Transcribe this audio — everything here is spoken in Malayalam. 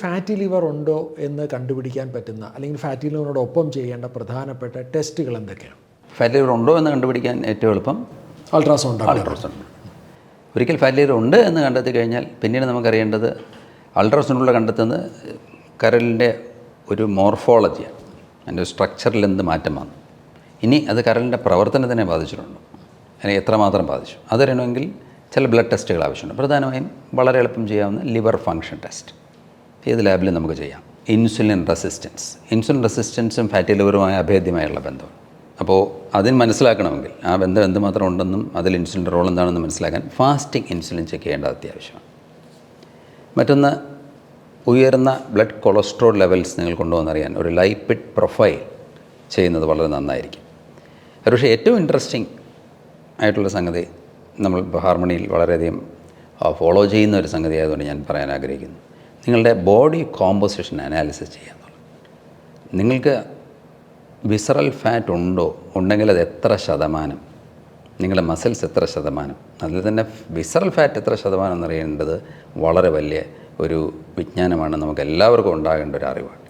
ഫാറ്റി ലിവർ ഉണ്ടോ എന്ന് കണ്ടുപിടിക്കാൻ പറ്റുന്ന അല്ലെങ്കിൽ ഫാറ്റി ലിവറിനോടൊപ്പം ചെയ്യേണ്ട പ്രധാനപ്പെട്ട ടെസ്റ്റുകൾ എന്തൊക്കെയാണ്? ഫാറ്റി ലിവർ ഉണ്ടോ എന്ന് കണ്ടുപിടിക്കാൻ ഏറ്റവും എളുപ്പം അൾട്രാസൗണ്ട്. ഒരിക്കൽ ഫാറ്റി ലിവർ ഉണ്ട് എന്ന് കണ്ടെത്തി കഴിഞ്ഞാൽ പിന്നീട് നമുക്കറിയേണ്ടത് അൾട്രാസൗണ്ടിലൂടെ കണ്ടെത്തുന്നത് കരളിൻ്റെ ഒരു മോർഫോളജിയാണ്, അതിൻ്റെ സ്ട്രക്ചറിൽ എന്ത് മാറ്റം വന്നു, ഇനി അത് കരളിൻ്റെ പ്രവർത്തനത്തിനെ ബാധിച്ചിട്ടുണ്ടോ, അല്ലെങ്കിൽ എത്രമാത്രം ബാധിച്ചു, അതറിയണമെങ്കിൽ ചില ബ്ലഡ് ടെസ്റ്റുകൾ ആവശ്യമുണ്ട്. പ്രധാനമായും വളരെ എളുപ്പം ചെയ്യാവുന്ന ലിവർ ഫങ്ഷൻ ടെസ്റ്റ് ഏത് ലാബിലും നമുക്ക് ചെയ്യാം. ഇൻസുലിൻ റെസിസ്റ്റൻസും ഫാറ്റി ലിവറുമായ അഭേദ്യമായുള്ള ബന്ധം. അപ്പോൾ അതിന് മനസ്സിലാക്കണമെങ്കിൽ ആ ബന്ധം എന്തുമാത്രം ഉണ്ടെന്നും അതിൽ ഇൻസുലിൻ്റെ റോൾ എന്താണെന്ന് മനസ്സിലാക്കാൻ ഫാസ്റ്റിംഗ് ഇൻസുലിൻ ചെക്ക് ചെയ്യേണ്ടത് അത്യാവശ്യമാണ്. മറ്റൊന്ന്, ഉയർന്ന ബ്ലഡ് കൊളസ്ട്രോൾ ലെവൽസ് നിങ്ങൾ കൊണ്ടുവന്നറിയാൻ ഒരു ലൈപ്പിഡ് പ്രൊഫൈൽ ചെയ്യുന്നത് വളരെ നന്നായിരിക്കും. പക്ഷേ ഏറ്റവും ഇൻട്രസ്റ്റിംഗ് ആയിട്ടുള്ള സംഗതി നമ്മൾ ഹാർമണിയിൽ വളരെയധികം ഫോളോ ചെയ്യുന്ന ഒരു സംഗതി ആയതുകൊണ്ട് ഞാൻ പറയാൻ ആഗ്രഹിക്കുന്നു. നിങ്ങളുടെ ബോഡി കോമ്പോസിഷൻ അനാലിസിസ് ചെയ്യാന്നുള്ളത്. നിങ്ങൾക്ക് വിസറൽ ഫാറ്റ് ഉണ്ടെങ്കിൽ അത് എത്ര ശതമാനം, നിങ്ങളുടെ മസിൽസ് എത്ര ശതമാനം, അതിൽ തന്നെ വിസറൽ ഫാറ്റ് എത്ര ശതമാനം എന്നറിയേണ്ടത് വളരെ വലിയ ഒരു വിജ്ഞാനമാണ്, നമുക്ക് എല്ലാവർക്കും ഉണ്ടാകേണ്ട ഒരു അറിവാണ്.